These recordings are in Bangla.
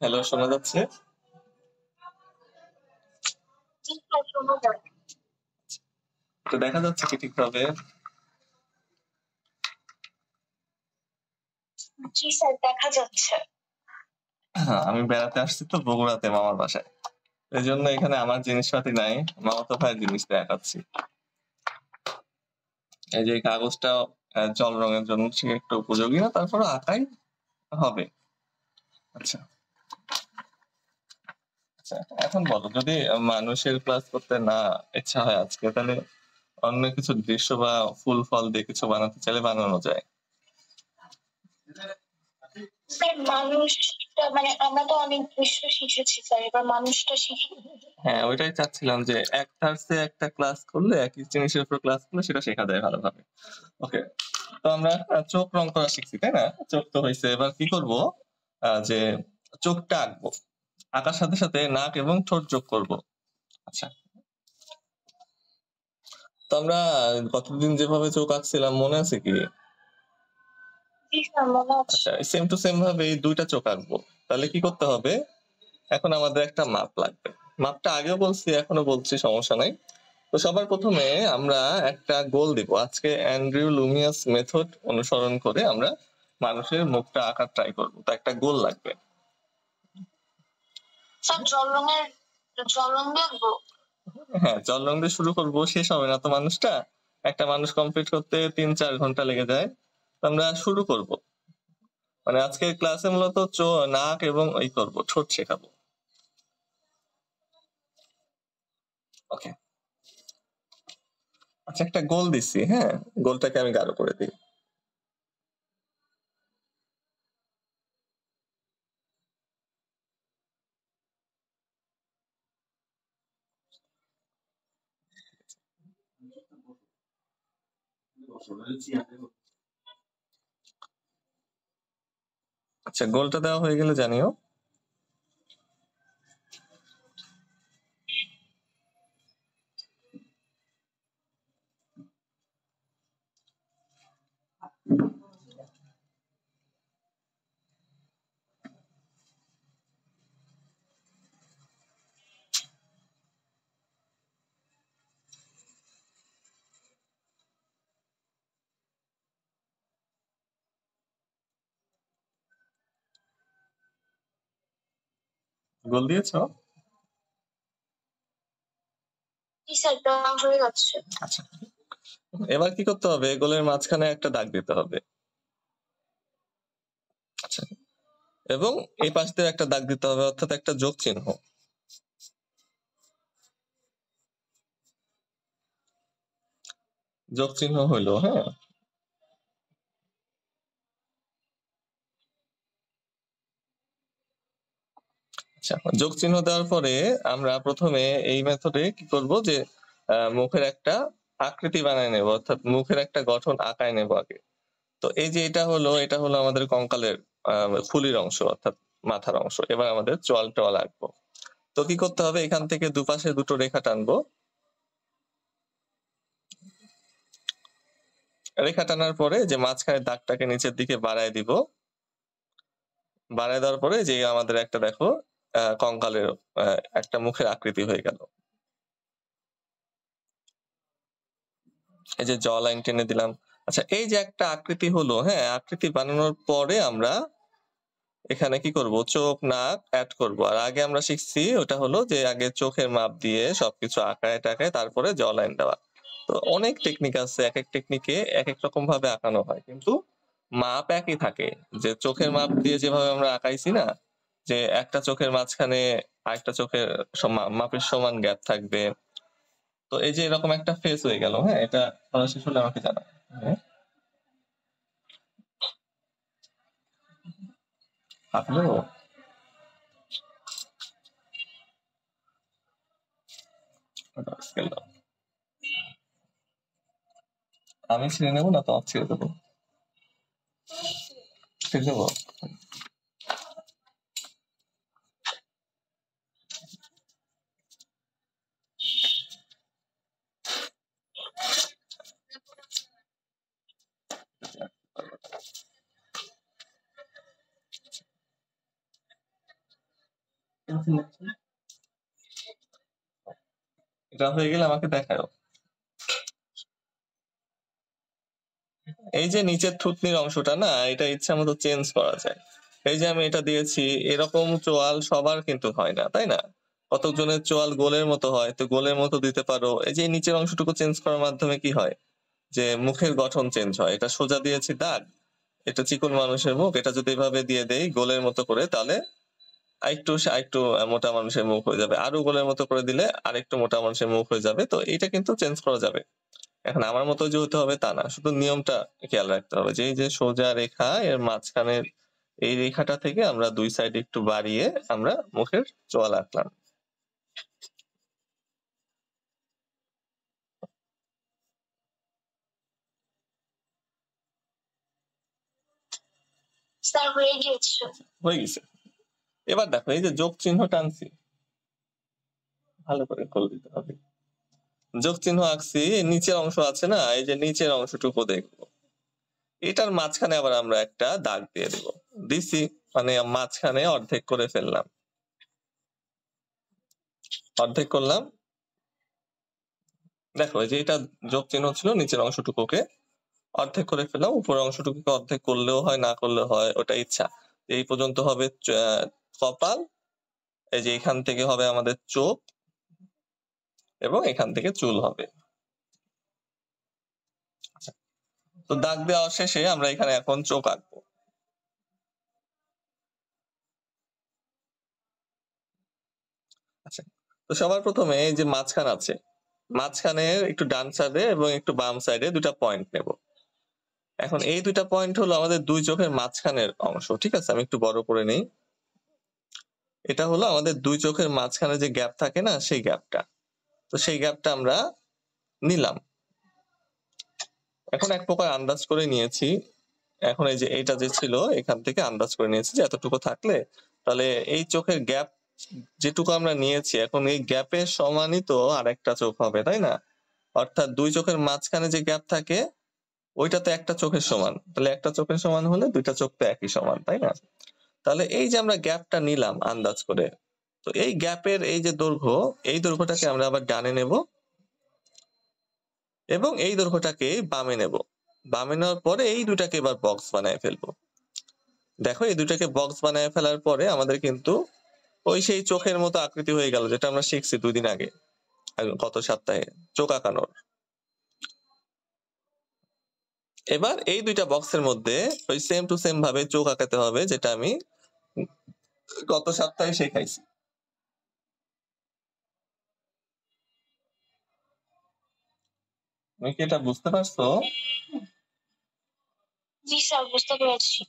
হ্যালো, শোনা যাচ্ছে? তো দেখা যাচ্ছে কি ঠিকভাবে? জি স্যার, দেখা যাচ্ছে। হ্যাঁ, আমি বেড়াতে আসছি তো বগুড়াতে মামার বাসায়। এজন্য এখানে আমার জিনিসপাতি নাই, মামাতো ভাইয়ের জিনিস দেখাচ্ছি। এই যে এই কাগজটা জল রঙের জন্য সে একটু উপযোগী না, তারপরে আঁকাই হবে। আচ্ছা আচ্ছা, এখন বলো, যদি মানুষের ক্লাস করতে না ইচ্ছা হয় আজকে, তাহলে অন্য কিছু দৃশ্য বা ফুল ফল দিয়ে কিছু বানাতে চাইলে বানানো যায়। স্যার মানুষটা মানে আমরা তো অনেক দৃশ্য শিখেছি স্যার, এবার মানুষটা শিখি। হ্যাঁ, ওইটাই চাচ্ছিলাম যে একটার একটা ক্লাস করলে, একই জিনিসের উপর ক্লাস করলে সেটা শেখা যায় ভালোভাবে। ওকে, তো আমরা চোখ রং করা শিখছি, তাই না? চোখ তো হয়েছে, এবার কি করব? যে চোখটা আঁকবো, আঁকার সাথে সাথে নাক এবং ঠোঁট যোগ করব। আচ্ছা, তো আমরা গতদিন যেভাবে চোখ আঁকছিলাম মনে আছে কি? জি স্যার, মনে আছে। আচ্ছা, সেম টু সেম ভাবে এই দুইটা চোখ আঁকবো। তাহলে কি করতে হবে? এখন আমাদের একটা মাপ লাগবে। মাপটা আগেও বলছি, এখনো বলছি, সমস্যা নাই। তো সবার প্রথমে আমরা একটা গোল দিব। আজকে অ্যান্ড্রিউ লুমিয়াস মেথড অনুসরণ করে আমরা মানুষের মুখটা আঁকার ট্রাই করব। তো একটা গোল লাগবে। স্যার জল রং দেখবো। হ্যাঁ, জল রং দিয়ে শুরু করব, শেষ হবে না তো মানুষটা। একটা মানুষ কমপ্লিট করতে 3-4 ঘন্টা লেগে যায়। তো আমরা শুরু করব। মানে আজকে ক্লাসে মূলত নাক এবং এই করব, ঠোঁট শেখাবো। ওকে, আচ্ছা, একটা গোল দিচ্ছি। হ্যাঁ, গোলটাকে আমি গাঢ় করে দিই। আচ্ছা, গোলটা দেওয়া হয়ে গেলে জানিও। গোল দিয়েছো? জি স্যার, দেওয়া হয়ে যাচ্ছে। আচ্ছা, এবার কি করতে হবে? গোলের মাঝখানে একটা দাগ দিতে হবে। আচ্ছা, এবং এই পাশ দিয়ে একটা দাগ দিতে হবে, অর্থাৎ একটা যোগ চিহ্ন। যোগ চিহ্ন হইলো। হ্যাঁ, আচ্ছা, যোগ চিহ্ন দেওয়ার পরে আমরা প্রথমে এই মেথডে কি করব, যে মুখের একটা আকৃতি বানায় নেব, অর্থাৎ মুখের একটা গঠন আঁকায় নেব আগে। তো এই যে এটা হলো আমাদের কঙ্কালের ফুলির অংশ, অর্থাৎ মাথার অংশ। এবার আমাদের চোয়ালটা আঁকবো। তো কি করতে হবে? এখান থেকে দুপাশে দুটো রেখা টানবো। রেখা টানার পরে যে মাঝখানে দাগটাকে নিচের দিকে বাড়ায় দিব। বাড়ায় দেওয়ার পরে যে আমাদের একটা দেখো কঙ্কালের একটা মুখের আকৃতি হয়ে গেল। এই যে জ লাইন টেনে দিলাম। আচ্ছা, এই যে একটা আকৃতি হলো, হ্যাঁ, আকৃতি বানানোর পরে আমরা এখানে কি করব? চোখ নাক অ্যাড করব। আর আগে আমরা শিখছি ওটা হলো যে আগে চোখের মাপ দিয়ে সবকিছু আঁকায় টাকায় তারপরে জ লাইন দেওয়া। তো অনেক টেকনিক আছে, এক এক টেকনিকে এক এক রকম ভাবে আঁকানো হয়, কিন্তু মাপ একই থাকে। যে চোখের মাপ দিয়ে যেভাবে আমরা আঁকাইছি না, যে একটা চোখের মাঝখানে আরেকটা চোখের মাপের সমান গ্যাপ থাকবে। তো এই যে এরকম একটা ফেস হয়ে গেল। হ্যাঁ, এটা পড়া শেষ হলে আমাকে জানা। হ্যাঁ, আঁকলো। স্কেল দাও। আমি ছেড়ে নেবো না, তোমাকে ছেড়ে দেবো? ছেড়ে দেবো। এটা হয়ে গেলে আমাকে দেখাও। এই যে নিচের থুতনির অংশটা না, এটা ইচ্ছা মতো চেঞ্জ করা যায়। এই যে আমি এটা দিয়েছি, এরকম চোয়াল সবার কিন্তু হয় না, তাই না? কতজনের চোয়াল গোলের মতো হয়, তো গোলের মতো দিতে পারো। এই যে নিচের অংশটুকু চেঞ্জ করার মাধ্যমে কি হয়, যে মুখের গঠন চেঞ্জ হয়। এটা সোজা দিয়েছি দাগ, এটা চিকন মানুষের মুখ, এটা যদি এভাবে দিয়ে দেই গোলের মতো করে, তাহলে আরেকটু আরেকটু মোটা মানুষের মুখ হয়ে যাবে। আরো গোলের মতো করে দিলে আরেকটু মোটা মানুষের মুখ হয়ে যাবে। তো এটা কিন্তু চেঞ্জ করা যাবে। এখন আমার মতো যে হতে হবে তা না, শুধু নিয়মটা খেয়াল রাখতে হবে যে এই যে সোজা রেখা, এর মাঝখানের এই রেখাটা থেকে আমরা দুই সাইড একটু বাড়িয়ে আমরা মুখের চোয়াল আঁকলাম। স্যার হয়ে গিয়েছে। হয়ে গেছে। এবার দেখো এই যে যোগ চিহ্ন টানছি, ভালো করে খোল দিতে হবে। যোগ চিহ্ন আঁকছি, নিচের অংশ আছে না, এই যে নিচের অংশটুকু দেখবো, এটার মাঝখানে আবার আমরা একটা দাগ দিয়ে দিব। দিছি মানে মাঝখানে অর্ধেক করে ফেললাম, অর্ধেক করলাম। দেখো এই যে এটা যোগ চিহ্ন ছিল, নিচের অংশটুকুকে অর্ধেক করে ফেললাম, উপরের অংশটুকুকে অর্ধেক করলেও হয়, না করলেও হয়, ওটা ইচ্ছা। এই পর্যন্ত হবে কপাল, এই যে এখান থেকে হবে আমাদের চোখ, এবং এখান থেকে চুল হবে। তো দাগ দেওয়া শেষে আমরা এখানে এখন চোখ আঁকবো। আচ্ছা, তো সবার প্রথমে এই যে মাঝখান আছে, মাঝখানের একটু ডান সাইডে এবং একটু বাম সাইডে দুটা পয়েন্ট নেব। এখন এই দুইটা পয়েন্ট হলো আমাদের দুই চোখের মাঝখানের অংশ, ঠিক আছে? আমি একটু বড় করে নেই। এটা হলো আমাদের দুই চোখের মাঝখানে যে গ্যাপ থাকে না, সেই গ্যাপটা। তো সেই গ্যাপটা আমরা নিলাম। এখন এক প্রকার আন্দাজ করে নিয়েছি। এখন এই যে এইটা যে ছিল, এখান থেকে আন্দাজ করে নিয়েছি যে এতটুকু থাকলে তাহলে এই চোখের গ্যাপ যেটুকু আমরা নিয়েছি, এখন এই গ্যাপের সমানই তো আরেকটা চোখ হবে, তাই না? অর্থাৎ দুই চোখের মাঝখানে যে গ্যাপ থাকে ওইটা তো একটা চোখের সমান, তাহলে একটা চোখের সমান হলে দুইটা চোখ তো একই সমান, তাই না? তাহলে এই যে আমরা গ্যাপটা নিলাম আন্দাজ করে, তো এই গ্যাপের এই যে দৈর্ঘ্য, এই দৈর্ঘ্যটাকে আমরা আবার ডানে নেব এবং এই দৈর্ঘ্যটাকে বামে নেব। বামে নেওয়ার পরে এই দুটাকে এবার বক্স বানায় ফেলবো। দেখো এই দুটাকে বক্স বানায় ফেলার পরে আমাদের কিন্তু ওই সেই চোখের মতো আকৃতি হয়ে গেল, যেটা আমরা শিখছি 2 দিন আগে, গত সপ্তাহে, চোখ আঁকানোর। এবার এই দুইটা বক্সের মধ্যে ওই সেম টু সেম ভাবে চোখ আঁকাতে হবে, যেটা আমি গত সপ্তাহে শেখাইছি। তুমি কি এটা বুঝতে পারছো? জি স্যার, বুঝতে পেরেছি।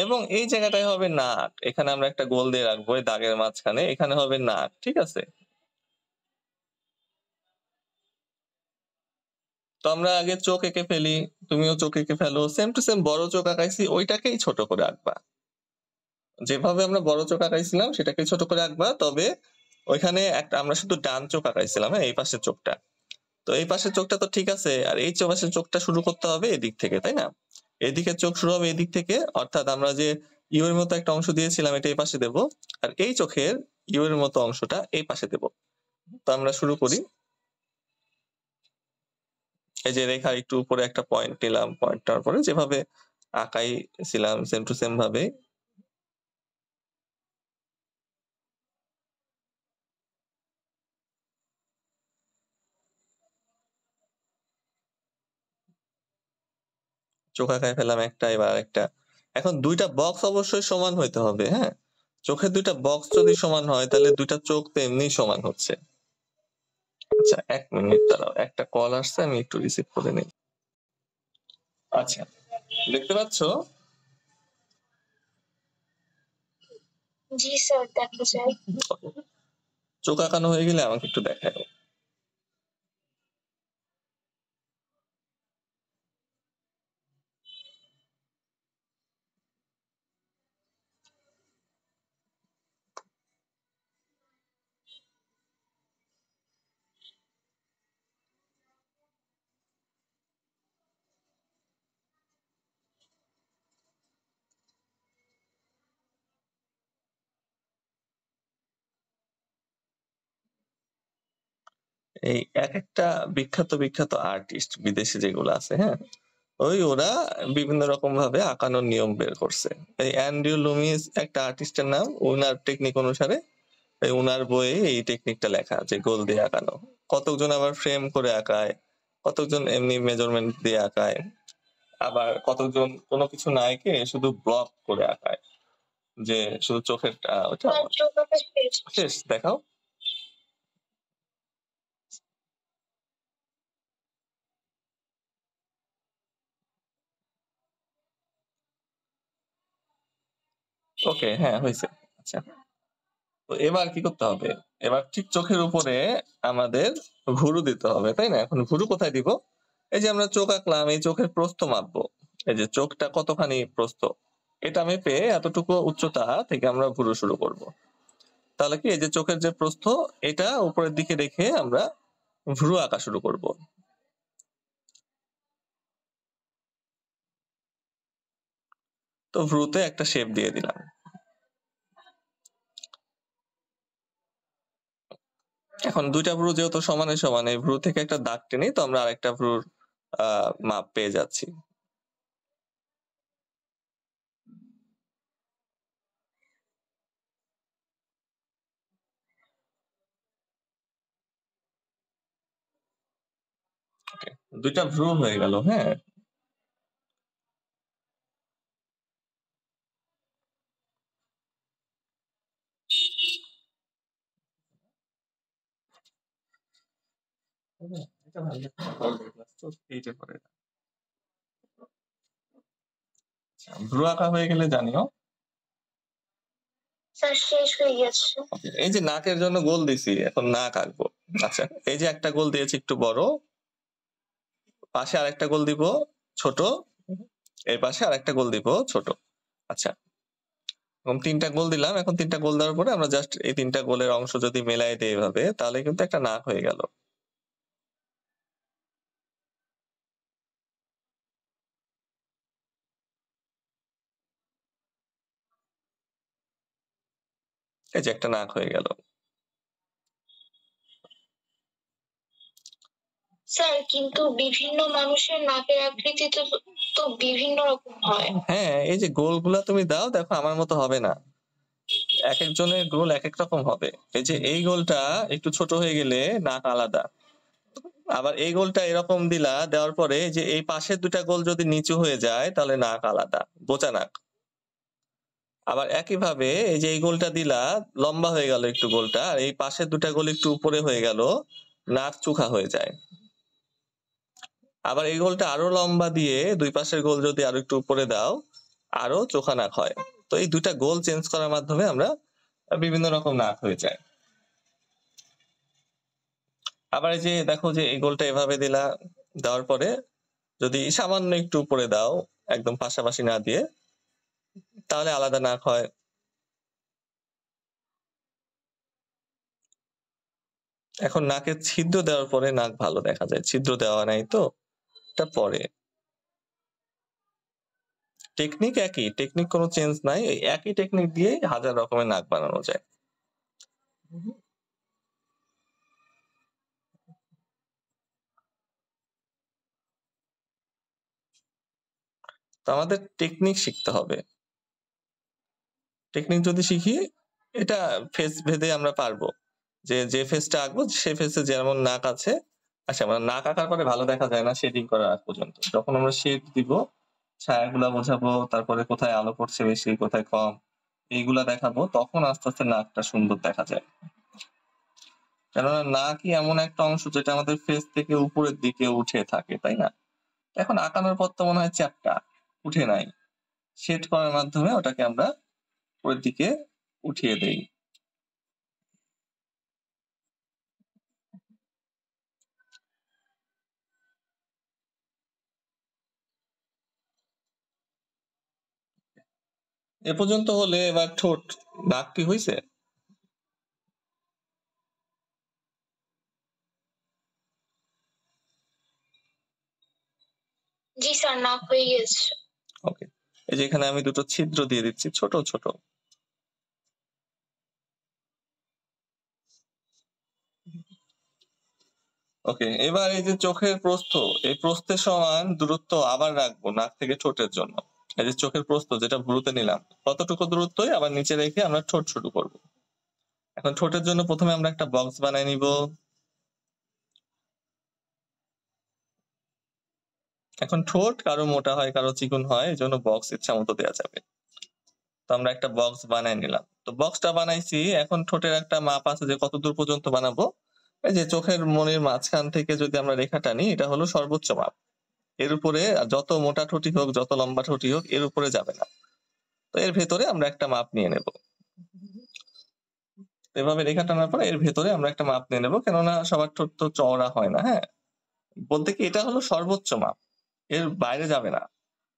এবং এই জায়গাটায় হবে নাক, এখানে আমরা একটা গোল দিয়ে রাখবো এই দাগের মাঝখানে, এখানে হবে নাক, ঠিক আছে? তো আমরা আগে চোখ এঁকে ফেলি, তুমিও চোখ এঁকে ফেলো, সেম টু সেম বড় চোখ আঁকাইছি ওইটাকেই ছোট করে আঁকবা। যেভাবে আমরা বড় চোখ আঁকাইছিলাম সেটাকে ছোট করে আঁকবা, তবে ওইখানে একটা আমরা শুধু ডান চোখ আঁকাইছিলাম, হ্যাঁ, এই পাশের চোখটা। তো এই পাশের চোখটা তো ঠিক আছে, আর এই পাশের চোখটা শুরু করতে হবে এদিক থেকে, তাই না? এদিকে চোখ শুরু হবে এদিক থেকে, অর্থাৎ আমরা যে ইউ এর মতো একটা অংশ দিয়েছিলাম এটা এই পাশে দেব, আর এই চোখের ইউ এর মতো অংশটা এই পাশে দেব। তো আমরা শুরু করি। এই যে রেখার একটু উপরে একটা পয়েন্ট নিলাম, পয়েন্ট নেওয়ার পরে যেভাবে আঁকাইছিলাম সেম টু সেম ভাবে চোখ আঁকায় ফেলাম একটা, এবার একটা। এখন দুইটা বক্স অবশ্যই সমান হইতে হবে, হ্যাঁ? চোখের দুইটা বক্স যদি সমান হয় তাহলে দুইটা চোখ তো এমনি সমান হচ্ছে। আচ্ছা 1 মিনিট দাঁড়াও, একটা কল আসছে, আমি একটু রিসিভ করে নিই। আচ্ছা, দেখতে পাচ্ছ? জি স্যার, দেখা যায়। চোখ আঁকানো হয়ে গেলে আমাকে একটু দেখাও। এই এক-একটা বিখ্যাত আর্টিস্ট বিদেশে যেগুলো আছে, হ্যাঁ? ওরা বিভিন্ন রকম ভাবে আঁকানোর নিয়ম বের করছে। এই অ্যান্ড্রু লুমিস একটা আর্টিস্টের নাম, উনার টেকনিক অনুসারে উনার বইয়ে এই টেকনিকটা লেখা যে গোল দিয়ে আঁকানো। কতজন আবার ফ্রেম করে আঁকায়, কতজন এমনি মেজারমেন্ট দিয়ে আঁকায়, আবার কতজন কোনো কিছু না এঁকে শুধু ব্লক করে আঁকায়, যে শুধু চোখের ওটা শেষ দেখাও। ওকে, হ্যাঁ হয়েছে। আচ্ছা, তো এবার কি করতে হবে? এবার ঠিক চোখের উপরে আমাদের ভুরু দিতে হবে, তাই না? এখন ভুরু কোথায় দিব? এই যে আমরা চোখ আঁকলাম, এই চোখের প্রস্থ মাপবো। এই যে চোখটা কতখানি প্রস্থ, এটা মেপে এতটুকু উচ্চতা থেকে আমরা ভুরু শুরু করব। তাহলে কি এই যে চোখের যে প্রস্থ, এটা উপরের দিকে রেখে আমরা ভুরু আঁকা শুরু করব। তো ভ্রুতে একটা শেপ দিয়ে দিলাম। এখন দুইটা ভ্রু যেহেতু সমানে সমান, এই ভ্রু থেকে একটা দাগ টেনে তো আমরা আরেকটা ভ্রুর মাপ পেয়ে যাচ্ছি। দুইটা ভ্রু হয়ে গেল, হ্যাঁ। ভ্রু আঁকা হয়ে গেলে জানিও। শেষ হয়ে গেছে। এই যে নাকের জন্য গোল দিছি, এখন নাক আঁকবো। আচ্ছা, এই যে একটা গোল দিয়েছি একটু বড়, পাশে আরেকটা গোল দিব ছোট, এর পাশে আরেকটা গোল দিব ছোট। আচ্ছা, এখন তিনটা গোল দিলাম। এখন তিনটা গোল দেওয়ার পরে আমরা জাস্ট এই তিনটা গোলের অংশ যদি মেলাই দিই এভাবে, তাহলে কিন্তু একটা নাক হয়ে গেল। এই যে একটা নাক হয়ে গেল। স্যার, কিন্তু বিভিন্ন মানুষের নাকের আকৃতি তো বিভিন্ন রকম হয়। হ্যাঁ, এই যে গোলগুলা তুমি দাও, দেখো আমার মতো হবে না, এক একজনের গোল এক এক রকম হবে। এই যে এই গোলটা একটু ছোট হয়ে গেলে নাক আলাদা, আবার এই গোলটা এরকম দিলা, দেওয়ার পরে যে এই পাশের দুটা গোল যদি নিচু হয়ে যায় তাহলে নাক আলাদা, বোচা নাক। আবার একই ভাবে এই যে এই গোলটা দিলা, লম্বা হয়ে গেল একটু গোলটা, আর এই পাশের দুটা গোল একটু উপরে হয়ে গেল, নাক চোখা হয়ে যায়। আবার এই গোলটা আরো লম্বা দিয়ে দুই পাশের গোল যদি আরো একটু উপরে দাও, আরো চোখা নাক হয়। তো এই দুটা গোল চেঞ্জ করার মাধ্যমে আমরা বিভিন্ন রকম নাক হয়ে যায়। আবার এই যে দেখো যে এই গোলটা এভাবে দিলা, দেওয়ার পরে যদি সামান্য একটু উপরে দাও, একদম পাশাপাশি না দিয়ে, তাহলে আলাদা নাক হয়। এখন নাকের ছিদ্র দেওয়ার পরে নাক ভালো দেখা যায়, ছিদ্র দেওয়া নাই তো, এটা পরে। টেকনিক একই, টেকনিক কোনো চেঞ্জ নাই, এই একই টেকনিক দিয়ে হাজার রকমের নাক বানানো যায়। তো আমাদের টেকনিক শিখতে হবে। টেকনিক যদি শিখি, এটা ফেস ভেদে আমরা পারবো, যে ফেসটা আঁকবো সে ফেসে যেমন নাক আছে। আচ্ছা, আমরা নাক আঁকার পরে ভালো দেখা যায় না শেডিং করার আগ পর্যন্ত, যখন আমরা শেড দিব, ছায়াগুলা বোঝাবো, তারপরে কোথায় আলো পড়ছে বেশি কোথায় কম এইগুলা দেখাবো, তখন আস্তে আস্তে নাকটা সুন্দর দেখা যায়। কেননা নাকই এমন একটা অংশ যেটা আমাদের ফেস থেকে উপরের দিকে উঠে থাকে, তাই না? এখন আঁকানোর পর তো মনে হয় চ্যাপ্টা উঠে নাই, শেড করার মাধ্যমে ওটাকে আমরা উপরের দিকে উঠিয়ে দেই। এ পর্যন্ত হলে এবার ঠোঁট, নাক কি হয়েছে? জি স্যার, নাক হয়ে গেছে। ওকে, এই যে এখানে আমি দুটো ছিদ্র দিয়ে দিচ্ছি ছোট ছোট। ওকে, এবার এই যে চোখের প্রস্থ, এই প্রস্থের সমান দূরত্ব আবার রাখবো নাক থেকে ঠোঁটের জন্য। এই যে চোখের প্রস্থ যেটা ভ্রুতে নিলাম, ততটুকু দূরত্বই আবার নিচে রেখে আমরা ঠোঁট শুরু করব। এখন ঠোঁটের জন্য প্রথমে আমরা একটা বক্স বানাই নিব। এখন ঠোঁট কারো মোটা হয় কারো চিকন হয়, এই জন্য বক্স ইচ্ছা মতো দেওয়া যাবে। তো আমরা একটা বক্স বানাই নিলাম। তো বক্সটা বানাইছি, এখন ঠোঁটের একটা মাপ আছে যে কত দূর পর্যন্ত বানাবো। এই যে চোখের মনির মাঝখান থেকে যদি আমরা রেখা টানি, এটা হলো সর্বোচ্চ মাপ। এর উপরে যত মোটা ঠোঁটি হোক যত লম্বা ঠোঁটি হোক এর উপরে যাবে না। তো এর ভেতরে আমরা একটা মাপ নিয়ে নেব। এভাবে রেখা টানার পর এর ভেতরে আমরা একটা মাপ নিয়ে নেব, কেননা সবার ঠোঁট তো চওড়া হয় না। হ্যাঁ, বলতে কি এটা হলো সর্বোচ্চ মাপ, এর বাইরে যাবে না।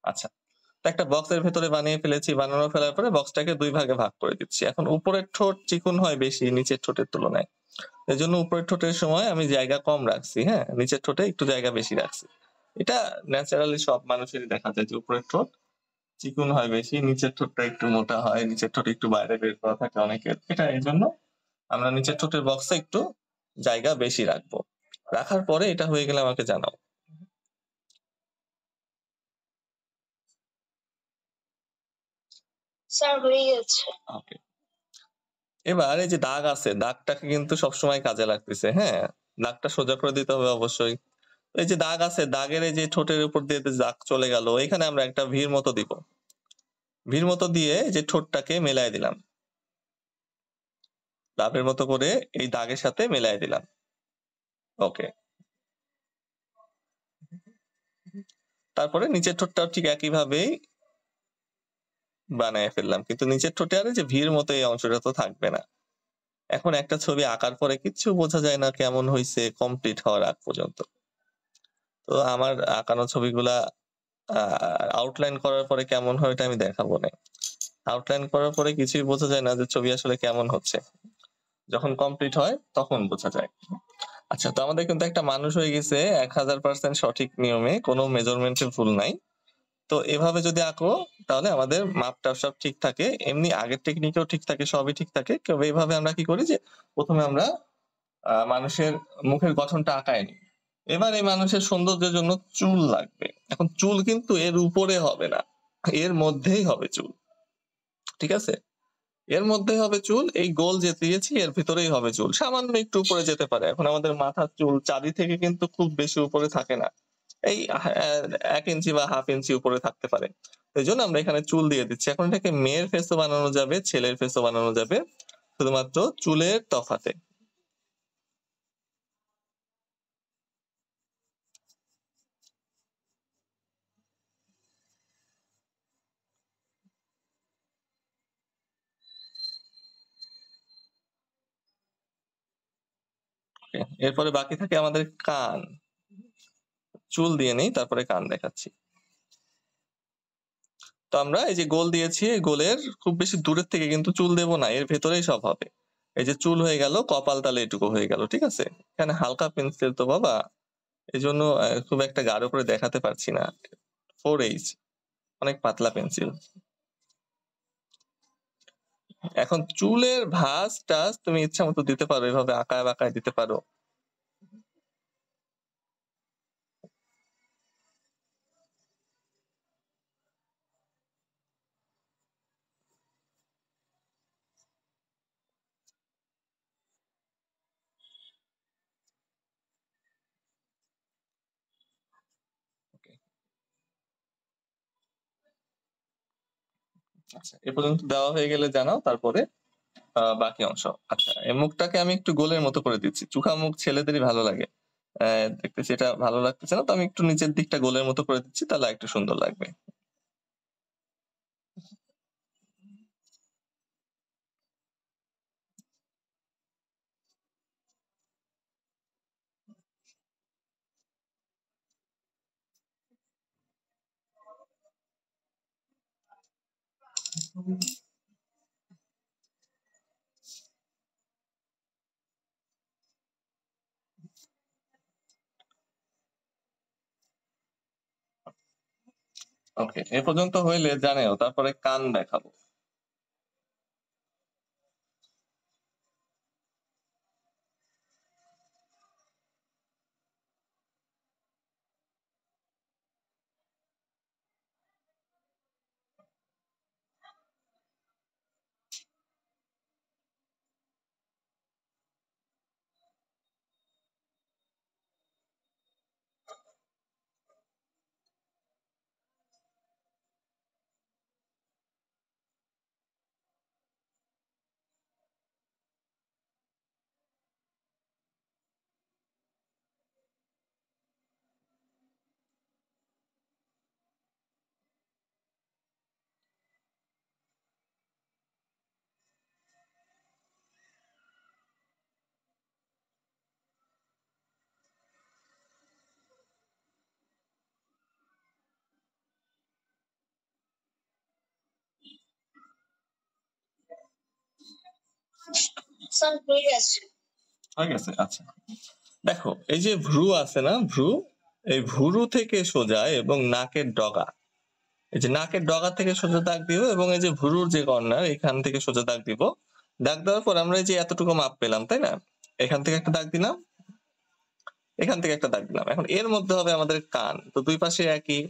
আচ্ছা, তো একটা বক্সের ভেতরে বানিয়ে ফেলেছি। বানানো ফেলার পরে বক্সটাকে দুই ভাগে ভাগ করে দিচ্ছি। এখন উপরের ঠোঁট চিকন হয় বেশি নিচের ঠোঁটের তুলনায়, এই জন্য উপরের ঠোঁটের সময় আমি জায়গা কম রাখছি। হ্যাঁ, নিচের ঠোঁটে একটু জায়গা বেশি রাখছি। এটা ন্যাচারালি সব মানুষেরই দেখা যায় যে উপরের ঠোঁট চিকন হয় বেশি, নিচের ঠোঁটটা একটু মোটা হয়, নিচের ঠোঁট একটু বাইরে বের করা থাকে অনেকের। এটা এই জন্য আমরা নিচের ঠোঁটের বক্সে একটু জায়গা বেশি রাখবো। রাখার পরে এটা হয়ে গেলে আমাকে জানাও। স্যার হয়ে গেছে। ওকে, এবার এই যে দাগ আছে, দাগটাকে কিন্তু সবসময় কাজে লাগতেছে। হ্যাঁ, দাগটা সোজা করে দিতে হবে অবশ্যই। এই যে দাগ আছে, দাগের এই যে ঠোঁটের উপর দিয়ে যে দাগ চলে গেল, এখানে আমরা একটা ভির মতো দিব। ভির মতো দিয়ে এই যে ঠোঁটটাকে মেলায় দিলাম, দাগের মতো করে এই দাগের সাথে মেলায় দিলাম। ওকে, তারপরে নিচের ঠোঁটটাও ঠিক একই ভাবেই বানায় ফেললাম, কিন্তু নিচের ঠোঁটে আর এই যে ভির মতো এই অংশটা তো থাকবে না। এখন একটা ছবি আঁকার পরে কিচ্ছু বোঝা যায় না কেমন হয়েছে কমপ্লিট হওয়ার আগ পর্যন্ত। তো আমার আঁকানো ছবিগুলা আউটলাইন করার পরে কেমন হয় এটা আমি দেখাবো না। আউটলাইন করার পরে কিছুই বোঝা যায় না যে ছবি আসলে কেমন হচ্ছে, যখন কমপ্লিট হয় তখন বোঝা যায়। আচ্ছা, তো আমাদের কিন্তু একটা মানুষ হয়ে গেছে 1000% সঠিক নিয়মে, কোনো মেজারমেন্টের ভুল নাই। তো এভাবে যদি আঁকো তাহলে আমাদের মাপটা সব ঠিক থাকে, এমনি আগের টেকনিকেও ঠিক থাকে, সবই ঠিক থাকে। তবে এইভাবে আমরা কি করি যে প্রথমে আমরা মানুষের মুখের গঠনটা আঁকাই নি। এবার এই মানুষের সৌন্দর্যের জন্য চুল লাগবে। এখন চুল কিন্তু এর উপরে হবে না, এর মধ্যেই হবে চুল। ঠিক আছে, এর মধ্যে হবে চুল। এই গোল যে দিয়েছি এর ভিতরেই হবে চুল, সামান্য একটু উপরে যেতে পারে। এখন আমাদের মাথার চুল চাঁদি থেকে কিন্তু খুব বেশি উপরে থাকে না, এই 1 ইঞ্চি বা হাফ ইঞ্চি উপরে থাকতে পারে। এই জন্য আমরা এখানে চুল দিয়ে দিচ্ছি। এখন এটাকে মেয়ের ফেসও বানানো যাবে, ছেলের ফেসও বানানো যাবে, শুধুমাত্র চুলের তফাতে। এরপরে বাকি থাকে আমাদের কান। চুল দিয়ে নেই, তারপরে কান দেখাচ্ছি। তো আমরা এই যে গোল দিয়েছি, এই গোলের খুব বেশি দূরের থেকে কিন্তু চুল দেব না, এর ভেতরেই সব হবে। এই যে চুল হয়ে গেল, কপাল তালে এটুকু হয়ে গেল। ঠিক আছে, এখানে হালকা পেন্সিল তো বাবা, এই জন্য খুব একটা গাঢ় করে দেখাতে পারছি না। 4H, অনেক পাতলা পেন্সিল। এখন চুলের ভাঁজ টাজ তুমি ইচ্ছা মতো দিতে পারো, এভাবে আঁকায় বাঁকায় দিতে পারো। আচ্ছা, এ পর্যন্ত দেওয়া হয়ে গেলে জানাও, তারপরে বাকি অংশ। আচ্ছা, এই মুখটাকে আমি একটু গোলের মতো করে দিচ্ছি। চোখা মুখ ছেলেদেরই ভালো লাগে, দেখতেছি এটা ভালো লাগতেছে না, তো আমি একটু নিচের দিকটা গোলের মতো করে দিচ্ছি, তাহলে একটু সুন্দর লাগবে। ওকে, এ পর্যন্ত হইলে জানেও, তারপরে কান দেখাবো। স্যার হয়ে গেছে। হয়ে গেছে? আচ্ছা। দেখো এই যে ভ্রু আছে না, ভ্রু, এই ভ্রু থেকে সোজা এবং নাকের ডগা, এই যে নাকের ডগা থেকে সোজা দাগ দিব এবং এই যে ভ্রুর যে কর্নার এখান থেকে সোজা দাগ দিব। দাগ দেওয়ার পর আমরা এই যে এতটুকু মাপ পেলাম, তাই না? এখান থেকে একটা দাগ দিলাম, এখান থেকে একটা দাগ দিলাম। এখন এর মধ্যে হবে আমাদের কান, তো দুই পাশে একই।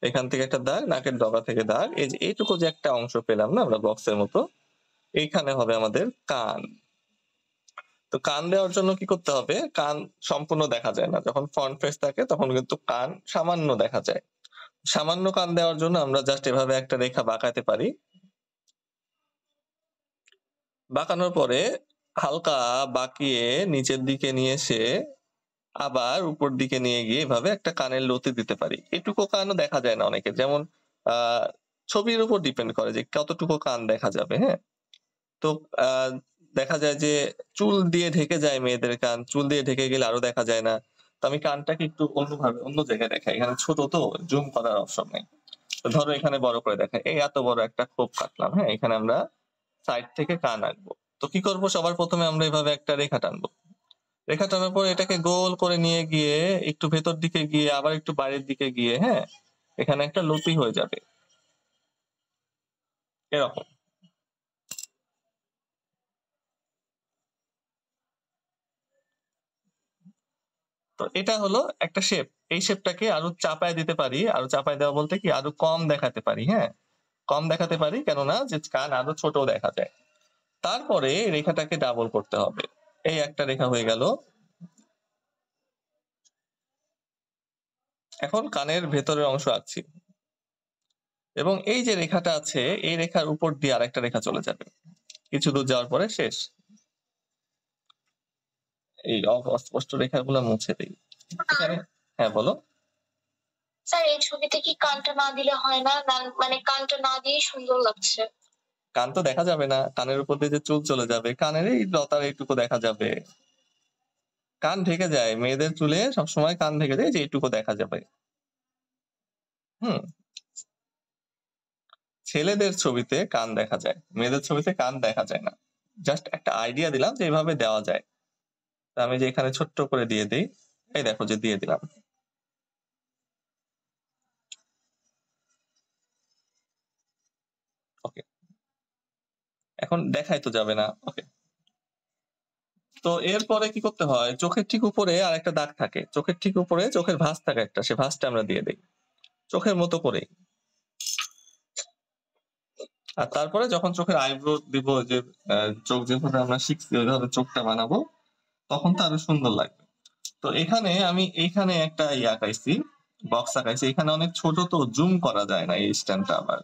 এখান থেকে একটা দাগ, নাকের ডগা থেকে দাগ, এই যে এইটুকু যে একটা অংশ পেলাম না আমরা বক্সের মতো, এইখানে হবে আমাদের কান। তো কান দেওয়ার জন্য কি করতে হবে? কান সম্পূর্ণ দেখা যায় না, যখন ফ্রন্ট ফেস থাকে তখন কিন্তু কান সামান্য দেখা যায়। সামান্য কান দেওয়ার জন্য আমরা জাস্ট এভাবে একটা রেখা বাঁকাতে পারি। বাঁকানোর পরে হালকা বাঁকিয়ে নিচের দিকে নিয়ে এসে আবার উপর দিকে নিয়ে গিয়ে এভাবে একটা কানের লতি দিতে পারি। এটুকু কানও দেখা যায় না অনেকের, যেমন ছবির উপর ডিপেন্ড করে যে কতটুকু কান দেখা যাবে। হ্যাঁ, তো দেখা যায় যে চুল দিয়ে ঢেকে যায় মেয়েদের কান, চুল দিয়ে ঢেকে গেলে আরো দেখা যায় না। তো আমি কানটাকে একটু অন্যভাবে অন্য জায়গায় দেখাই। এখানে ছোট তো জুম করার অপশন নেই, তো ধরো এখানে বড় করে দেখাই। এই এত বড় একটা খোপ কাটলাম। হ্যাঁ, এখানে আমরা সাইড থেকে কান আঁকবো। তো কি করব? সবার প্রথমে আমরা এভাবে একটা রেখা টানবো। রেখা টানার পর এটাকে গোল করে নিয়ে গিয়ে একটু ভেতর দিকে গিয়ে আবার একটু বাইরের দিকে গিয়ে, হ্যাঁ, এখানে একটা লতি হয়ে যাবে এরকম। তো এটা হলো একটা শেপ। এই শেপটাকে আরো চাপায় দিতে পারি, আরো চাপায় দেওয়া বলতে কি আরো কম দেখাতে পারি। হ্যাঁ, কম দেখাতে পারি, কেননা যে কান আরো ছোট দেখা যায়। তারপরে রেখাটাকে ডাবল করতে হবে। এই একটা রেখা হয়ে গেল। এখন কানের ভেতরের অংশ আঁকছি এবং এই যে রেখাটা আছে এই রেখার উপর দিয়ে আরেকটা রেখা চলে যাবে, কিছু দূর যাওয়ার পরে শেষ। এই অস্পষ্ট রেখাগুলো মুছে দিই এখানে। হ্যাঁ বলো। স্যার এই ছবিতে কি কানটা না দিলে হয় না? মানে কানটা না দিয়েই সুন্দর লাগছে। কান তো দেখা যাবে না, কানের উপর দিয়ে যে চুল চলে যাবে, কানের এই লতার এইটুকু দেখা যাবে। কান ঢেকে যায়, মেয়েদের চুলে সবসময় কান ঢেকে যায়, যে এইটুকু দেখা যাবে। হুম, ছেলেদের ছবিতে কান দেখা যায়, মেয়েদের ছবিতে কান দেখা যায় না। জাস্ট একটা আইডিয়া দিলাম যে এইভাবে দেওয়া যায়। আমি যে এখানে ছোট্ট করে দিয়ে দিই, এই দেখো যে দিয়ে দিলাম। ওকে, এখন দেখাই তো যাবে না। ওকে, তো এরপরে কি করতে হয়? চোখের ঠিক উপরে আর একটা দাগ থাকে, চোখের ঠিক উপরে চোখের ভাঁজ থাকে একটা, সে ভাঁজটা আমরা দিয়ে দিই চোখের মতো করে। আর তারপরে যখন চোখের আইব্রো দিব, যে চোখ যেভাবে আমরা শিখছি ওইভাবে চোখটা বানাবো, তখন তো আরো সুন্দর লাগবে। তো এখানে আমি এইখানে একটা আঁকাইছি, বক্স আঁকাইছি। এখানে অনেক ছোট তো জুম করা যায় না এই স্ট্যান্ডটা। আবার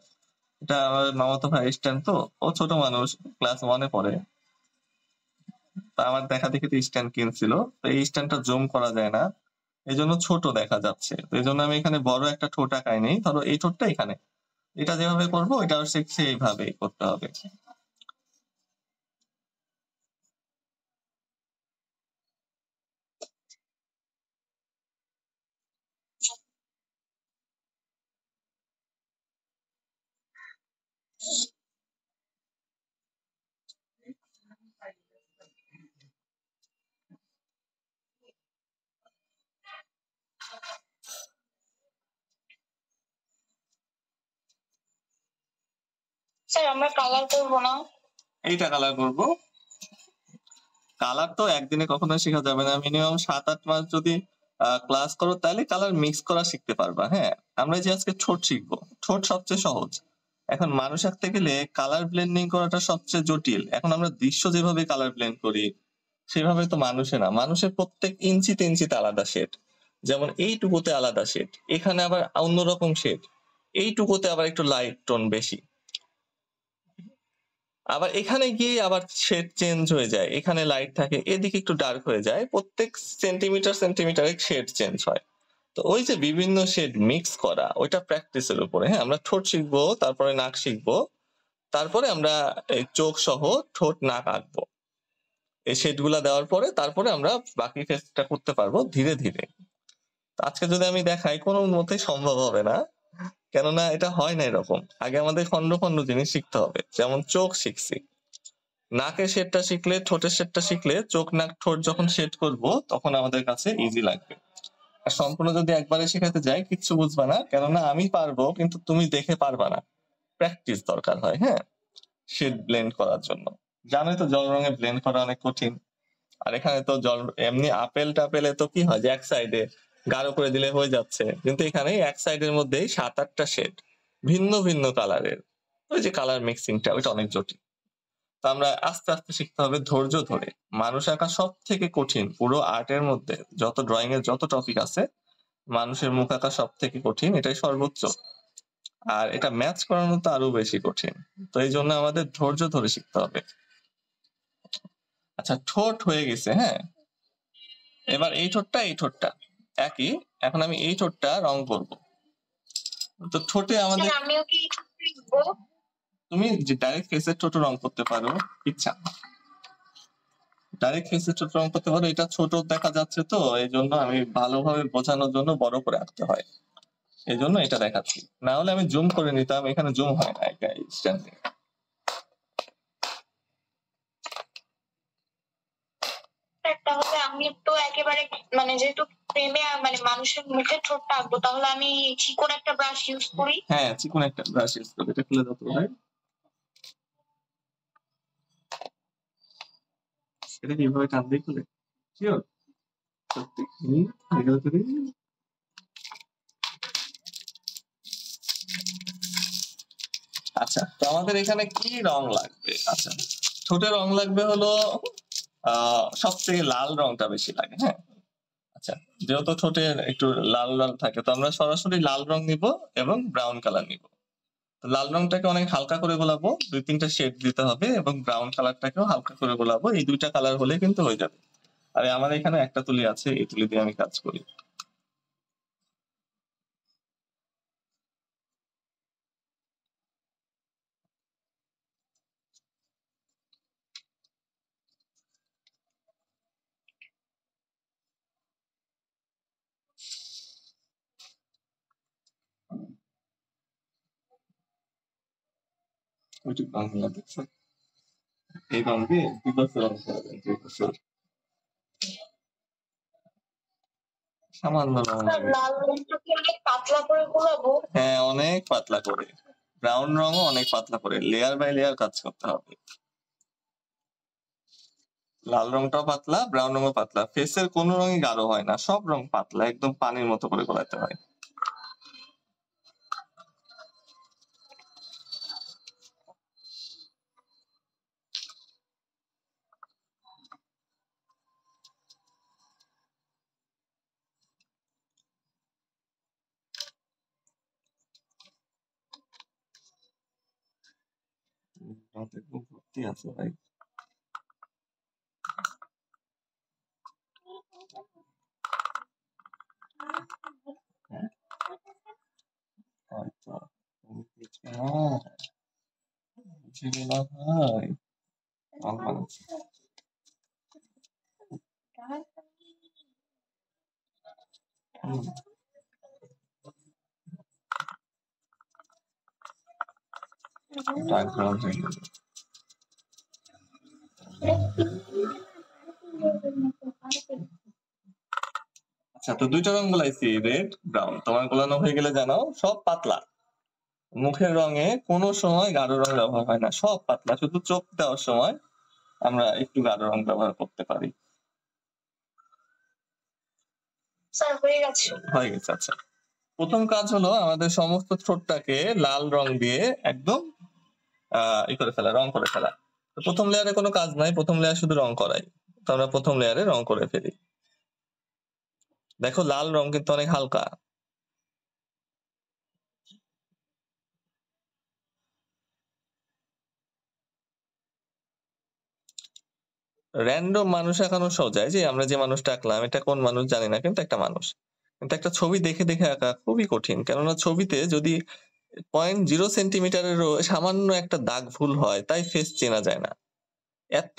এটা আমার মামাতো ভাই স্ট্যান্ড, তো ও ছোট মানুষ, ক্লাস 1-এ পড়ে। তা আমার দেখা দেখি তো স্ট্যান্ড কিনছিল, তো এই স্ট্যান্ডটা জুম করা যায় না, এই জন্য ছোট দেখা যাচ্ছে। তো এই জন্য আমি এখানে বড় একটা ঠোঁট আঁকাই নেই। ধরো এই ঠোঁটটা এখানে, এটা যেভাবে করবো এটা শিখছে এইভাবেই করতে হবে। স্যার আমরা কালার করব না? এইটা কালার করব। কালার তো একদিনে কখনো শেখা যাবে না, মিনিমাম 7-8 মাস যদি ক্লাস করো তাহলে কালার মিক্স করা শিখতে পারবা। হ্যাঁ, আমরা যে আজকে ঠোঁট শিখবো, ঠোঁট সবচেয়ে সহজ। এখন মানুষ আঁকতে গেলে কালার ব্লেন্ডিং করাটা সবচেয়ে জটিল। এখন আমরা দৃশ্য যেভাবে কালার ব্লেন্ড করি সেভাবে তো মানুষে না, মানুষের প্রত্যেক ইঞ্চিতে ইঞ্চিতে আলাদা শেড। যেমন এইটুকুতে আলাদা শেড, এখানে আবার অন্যরকম শেড, এইটুকুতে আবার একটু লাইট টোন বেশি, আবার এখানে গিয়ে আবার শেড চেঞ্জ হয়ে যায়, এখানে লাইট থাকে, এদিকে একটু ডার্ক হয়ে যায়, প্রত্যেক সেন্টিমিটার সেন্টিমিটারে শেড চেঞ্জ হয়। তো ওই যে বিভিন্ন শেড মিক্স করা, ওইটা প্র্যাকটিসের উপরে। হ্যাঁ, আমরা ঠোঁট শিখবো, তারপরে নাক শিখবো, তারপরে আমরা এই চোখ সহ ঠোঁট নাক আঁকবো। এই শেড গুলা দেওয়ার পরে তারপরে আমরা বাকি ফেসটা করতে পারবো ধীরে ধীরে। আজকে যদি আমি দেখাই কোনো মতেই সম্ভব হবে না, কেননা এটা হয় না এরকম। আগে আমাদের খন্ড খন্ড জিনিস শিখতে হবে। যেমন চোখ শিখছি, নাকের শেডটা শিখলে, ঠোঁটের শেডটা শিখলে, চোখ নাক ঠোঁট যখন শেড করব তখন আমাদের কাছে ইজি লাগবে। আর সম্পূর্ণ যদি একবারে শেখাতে যাই কিচ্ছু বুঝবা না, কেননা আমি পারবো কিন্তু তুমি দেখে পারবা না, প্র্যাকটিস দরকার হয়। হ্যাঁ, শেড ব্লেন্ড করার জন্য জানোই তো জল রঙে ব্লেন্ড করা অনেক কঠিন। আর এখানে তো জল এমনি আপেল টাপেলে তো কি হয় যে এক সাইডে গাঢ় করে দিলে হয়ে যাচ্ছে, কিন্তু এখানে এক সাইডের মধ্যেই 7-8টা শেড ভিন্ন ভিন্ন কালারের, ওই যে কালার মিক্সিংটা ওইটা অনেক জটিল। তো আমরা আস্তে আস্তে শিখতে হবে ধৈর্য ধরে। মানুষ আঁকা সব থেকে কঠিন, পুরো আর্টের মধ্যে যত ড্রয়িং এর যত টপিক আছে মানুষের মুখ আঁকা সব থেকে কঠিন, এটাই সর্বোচ্চ। আর এটা ম্যাচ করানো তো আরো বেশি কঠিন। তো এই জন্য আমাদের ধৈর্য ধরে শিখতে হবে। আচ্ছা, ঠোঁট হয়ে গেছে। হ্যাঁ, এবার এই ঠোঁটটা একই। এখন আমি এই ঠোঁটটা রং করব। তো ঠোঁটে আমাদের আমিও কি লিখবো? তুমি যে ডাইরেক্ট ফেসের ঠোঁট রং করতে পারো, ইচ্ছা ডাইরেক্ট ফেসের ঠোঁট রং করতে পারো। এটা ছোট দেখা যাচ্ছে তো এই জন্য আমি ভালোভাবে বোঝানোর জন্য বড় করে আঁকতে হয়, এই জন্য এটা দেখাচ্ছি। না হলে আমি জুম করে নিতাম, এখানে জুম হয় না এটা ইনস্ট্যান্টলি। তাহলে আমি তো একেবারে মানে যেহেতু প্রেমে মানে মানুষের মুখে ঠোঁটটা আঁকবো, তাহলে আমি চিকন একটা ব্রাশ ইউজ করি। হ্যাঁ, চিকন একটা ব্রাশ ইউজ করবে। এটা খুলে দাও তো ভাই। এটা কিভাবে টান দিয়ে খুলে? শিওর? সত্যি? দেখো তো দেখি। আচ্ছা, তো আমাদের এখানে কি রং লাগবে? আচ্ছা, ঠোঁটে রং লাগবে হলো সব থেকে লাল রংটা বেশি লাগে। হ্যাঁ, আচ্ছা, যেহেতু ঠোঁটে একটু লাল লাল থাকে তো আমরা সরাসরি লাল রং নিব এবং ব্রাউন কালার নিব। তো লাল রংটাকে অনেক হালকা করে গোলাবো, 2-3টা শেড দিতে হবে, এবং ব্রাউন কালারটাকেও হালকা করে গোলাবো। এই দুইটা কালার হলে কিন্তু হয়ে যাবে। আর আমার এখানে একটা তুলি আছে, এই তুলি দিয়ে আমি কাজ করি। ওইটুকু রং হলো, দেখছো? এই রং দিয়ে বিভৎস রং করা যায়, বিভৎস। সামান্য রং লাগে। লাল রংটা কি অনেক পাতলা করে গোলাবো? হ্যাঁ, অনেক পাতলা করে। ব্রাউন রঙও অনেক পাতলা করে, লেয়ার বাই লেয়ার কাজ করতে হবে। লাল রংটাও পাতলা, ব্রাউন রঙও পাতলা। ফেসের কোনো রঙই গাঢ় হয় না, সব রং পাতলা, একদম পানির মতো করে গোলাতে হয়। একদম ভর্তি আছে ভাই। হ্যাঁ, আচ্ছা, বুঝে গেলাম ভাই। আমার ডার্ক ব্রাউন হয়ে গেল। আচ্ছা, তো দুইটা রং গোলাইছি, রেড ব্রাউন। তোমার গোলানো হয়ে গেলে জানাও। সব পাতলা, মুখের রঙে কোনো সময় গাঢ় রং ব্যবহার হয় না, সব পাতলা। শুধু চোখ দেওয়ার সময় আমরা একটু গাঢ় রং ব্যবহার করতে পারি। স্যার হয়ে গেছে। হয়ে গেছে। আচ্ছা, প্রথম কাজ হলো আমাদের সমস্ত ঠোঁটটাকে লাল রং দিয়ে একদম ই করে ফেলা, রং করে ফেলা। তো প্রথম লেয়ারে কোনো কাজ নাই, প্রথম লেয়ার শুধু রং করাই। তো আমরা প্রথম লেয়ারে রং করে ফেলি। দেখো লাল রং কিন্তু অনেক হালকা। র্যান্ডম মানুষ আঁকানো সোজা, যে আমরা যে মানুষটা আঁকলাম এটা কোন মানুষ জানি না, কিন্তু একটা মানুষ। কিন্তু একটা ছবি দেখে দেখে আঁকা খুবই কঠিন, কেননা ছবিতে যদি 0.0 সেন্টিমিটারেরও সামান্য একটা দাগ ভুল হয় তাই ফেস চেনা যায় না। এত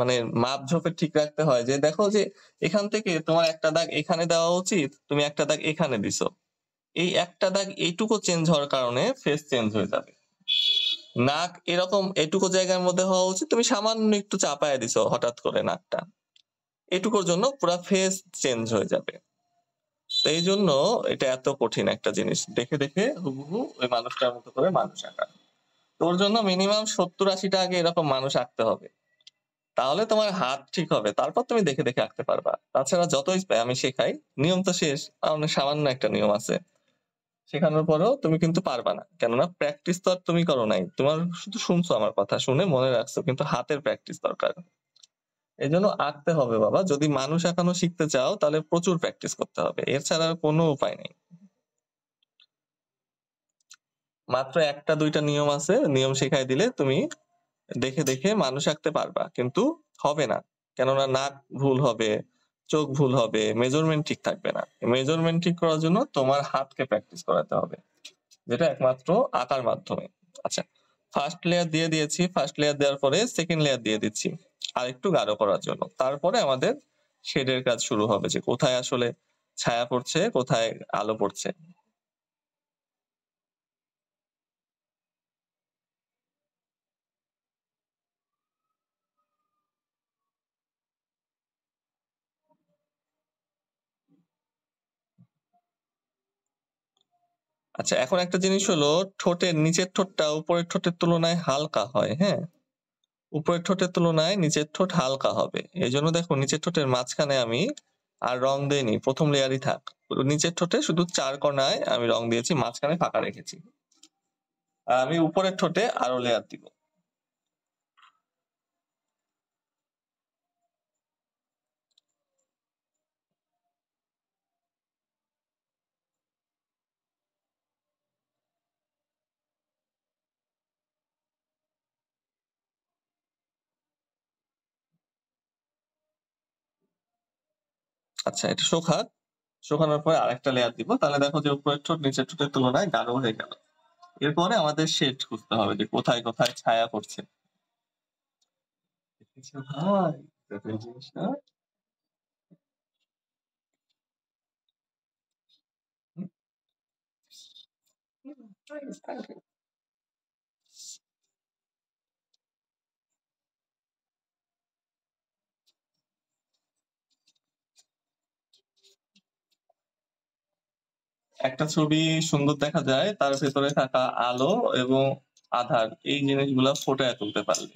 মানে মাপ ঝোপে ঠিক রাখতে হয় যে দেখো যে এখান থেকে তোমার একটা দাগ এখানে দেওয়া উচিত, তুমি একটা দাগ এখানে দিছো, এই একটা দাগ এইটুকু চেঞ্জ হওয়ার কারণে ফেস চেঞ্জ হয়ে যাবে। নাক এরকম এটুকু জায়গার মধ্যে হওয়া উচিত, তুমি সামান্য একটু চাপায় দিছো হঠাৎ করে নাকটা, এটুকুর জন্য পুরো ফেস চেঞ্জ হয়ে যাবে। তো এই জন্য এটা এত কঠিন একটা জিনিস, দেখে দেখে হুবহু ওই মানুষটার মতো করে মানুষ আঁকা। তোর জন্য মিনিমাম 70-80টা আগে এরকম মানুষ আঁকতে হবে, তাহলে তোমার হাত ঠিক হবে, তারপর তুমি দেখে দেখে আঁকতে পারবা। তাছাড়া যতই আমি শেখাই, নিয়ম তো শেষ, অনেক সামান্য একটা নিয়ম আছে, শেখানোর পরেও তুমি কিন্তু পারবা না, কেননা প্র্যাকটিস তো আর তুমি করো নাই, তোমার শুধু শুনছো আমার কথা, শুনে মনে রাখছো, কিন্তু হাতের প্র্যাকটিস দরকার। এই জন্য আঁকতে হবে বাবা, যদি মানুষ আঁকানো শিখতে চাও তাহলে প্রচুর প্র্যাকটিস করতে হবে, এর ছাড়া আর কোনো উপায় নেই। মাত্র 1টা 2টা নিয়ম আছে, নিয়ম শেখাই দিলে তুমি দেখে দেখে মানুষ আঁকতে পারবা, কিন্তু হবে না, কেননা নাক ভুল হবে, চোখ ভুল হবে, মেজারমেন্ট ঠিক থাকবে না। মেজারমেন্ট ঠিক করার জন্য তোমার হাতকে প্র্যাকটিস করাতে হবে, যেটা একমাত্র আঁকার মাধ্যমে। আচ্ছা, ফার্স্ট লেয়ার দিয়ে দিয়েছি, ফার্স্ট লেয়ার দেওয়ার পরে সেকেন্ড লেয়ার দিয়ে দিচ্ছি আর একটু গাঢ় করার জন্য। তারপরে আমাদের শেডের কাজ শুরু হবে, যে কোথায় আসলে ছায়া পড়ছে, কোথায় আলো পড়ছে। আচ্ছা, এখন একটা জিনিস হলো, ঠোঁটের নিচের ঠোঁটটা উপরের ঠোঁটের তুলনায় হালকা হয়, হ্যাঁ, উপরের ঠোঁটের তুলনায় নিচের ঠোঁট হালকা হবে। এই জন্য দেখো নিচের ঠোঁটের মাঝখানে আমি আর রং দেইনি, প্রথম লেয়ারই থাক। নিচের ঠোঁটে শুধু 4 কোণায় আমি রং দিয়েছি, মাঝখানে ফাঁকা রেখেছি। আর আমি উপরের ঠোঁটে আরো লেয়ার দিব। আচ্ছা, এটা শুকাক, শুকানোর পরে আরেকটা লেয়ার দিব, তাহলে দেখো যে উপরের ঠোঁট নিচের ঠোঁটের তুলনায় গাঢ় হয়ে গেল। এরপরে আমাদের শেড খুঁজতে হবে, যে কোথায় কোথায় ছায়া পড়ছে। দেখেছো ভাই, দেখো এই জিনিসটা। একটা ছবি সুন্দর দেখা যায় তার ভেতরে থাকা আলো এবং আধার, এই জিনিসগুলা ফোটায় তুলতে পারলে।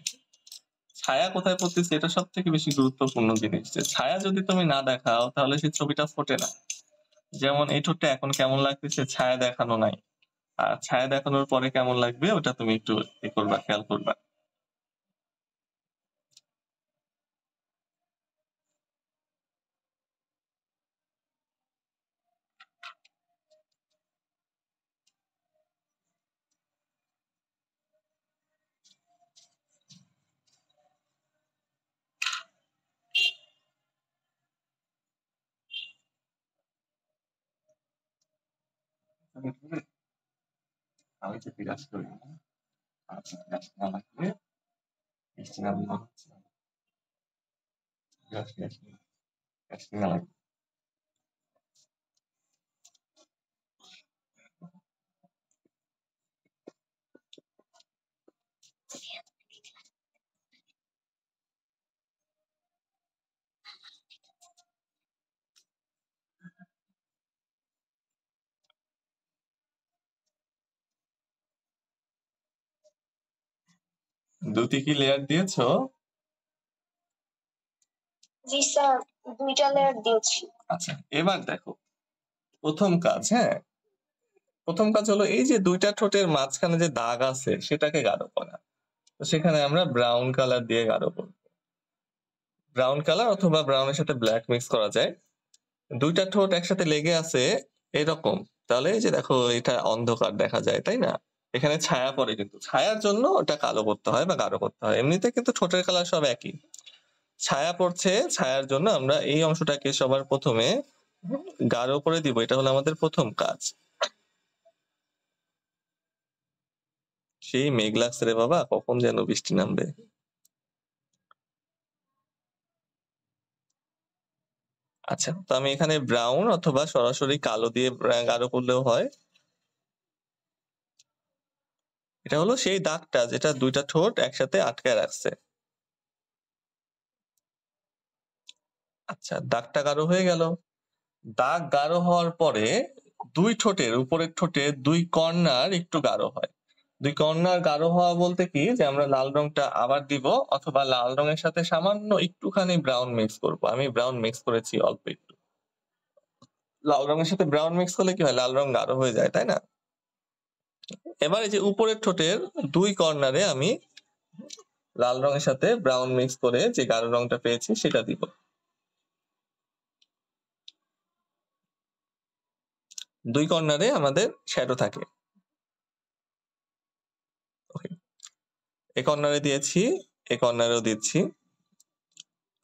ছায়া কোথায় পড়তেছে এটা সব থেকে বেশি গুরুত্বপূর্ণ জিনিস, যে ছায়া যদি তুমি না দেখাও তাহলে সেই ছবিটা ফোটে না। যেমন এই ঠোঁটটা এখন কেমন লাগতেছে, ছায়া দেখানো নাই, আর ছায়া দেখানোর পরে কেমন লাগবে ওটা তুমি একটু করবা, খেয়াল করবা। আমি তো বিরাজ করি না, আচ্ছা বিরাজ না লাগবে, মিষ্টি না দিলে হচ্ছে না। বিরাজ বিরাজ মিষ্টি না লাগবে। দুটি কি লেয়ার দিয়েছো? জি স্যার, 2টা লেয়ার দিয়েছি। আচ্ছা, এবার দেখো প্রথম কাজ, হ্যাঁ, প্রথম কাজ হলো এই যে 2টা ঠোঁটের মাঝখানে যে দাগ আছে সেটাকে গাঢ় করা। তো সেখানে আমরা ব্রাউন কালার দিয়ে গাঢ় করব, ব্রাউন কালার অথবা ব্রাউনের সাথে ব্ল্যাক মিক্স করা যায়। 2টা ঠোঁট একসাথে লেগে আছে এরকম, তাহলে এই যে দেখো এটা অন্ধকার দেখা যায়, তাই না? এখানে ছায়া পড়ে, কিন্তু ছায়ার জন্য ওটা কালো করতে হয় বা গাঢ় করতে হয়, এমনিতে কিন্তু ঠোঁটের কালার সব একই। ছায়া পড়ছে, ছায়ার জন্য আমরা এই অংশটাকে সবার প্রথমে গাঢ় করে দিব, এটা হলো আমাদের প্রথম কাজ। সেই মেঘ লাগছে রে বাবা, কখন যেন বৃষ্টি নামবে। আচ্ছা, তো আমি এখানে ব্রাউন অথবা সরাসরি কালো দিয়ে গাঢ় করলেও হয়। এটা হলো সেই দাগটা যেটা দুইটা ঠোঁট একসাথে আটকায় রাখছে। আচ্ছা, দাগটা গাঢ় হয়ে গেল। দাগ গাঢ় হওয়ার পরে দুই ঠোঁটের উপরের ঠোঁটের দুই কর্নার একটু গাঢ় হয়। দুই কর্নার গাঢ় হওয়া বলতে কি যে আমরা লাল রংটা আবার দিব, অথবা লাল রঙের সাথে সামান্য একটুখানি ব্রাউন মিক্স করব। আমি ব্রাউন মিক্স করেছি অল্প একটু। লাল রঙের সাথে ব্রাউন মিক্স করলে কি হয়, লাল রং গাঢ় হয়ে যায়, তাই না? এবার এই যে উপরের ঠোঁটের দুই কর্নারে আমি লাল রঙের সাথে ব্রাউন মিক্স করে যে গাঢ় রংটা পেয়েছি সেটা দিব। দুই কর্নারে আমাদের শ্যাডো থাকে। ওকে, এ কর্নারে দিয়েছি, এ কর্নারেও দিচ্ছি।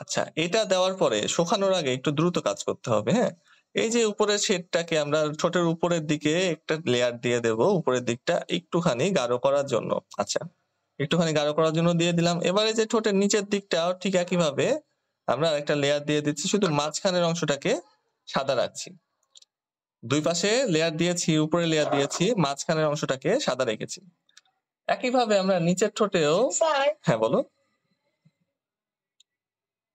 আচ্ছা, এটা দেওয়ার পরে শুকানোর আগে একটু দ্রুত কাজ করতে হবে। হ্যাঁ, এই যে উপরের শেডটাকে আমরা ঠোঁটের উপরের দিকে একটা লেয়ার দিয়ে দেব, উপরের দিকটা একটুখানি গাঢ় করার জন্য। আচ্ছা, একটুখানি গাঢ় করার জন্য দিয়ে দিলাম। এবারে যে ঠোঁটের নিচের দিকটাও ঠিক একইভাবে আমরা একটা লেয়ার দিয়ে দিচ্ছি, শুধু মাঝখানের অংশটাকে সাদা রাখছি। দুই পাশে লেয়ার দিয়েছি, উপরে লেয়ার দিয়েছি, মাঝখানের অংশটাকে সাদা রেখেছি। একইভাবে আমরা নিচের ঠোঁটেও। স্যার হ্যাঁ বলো।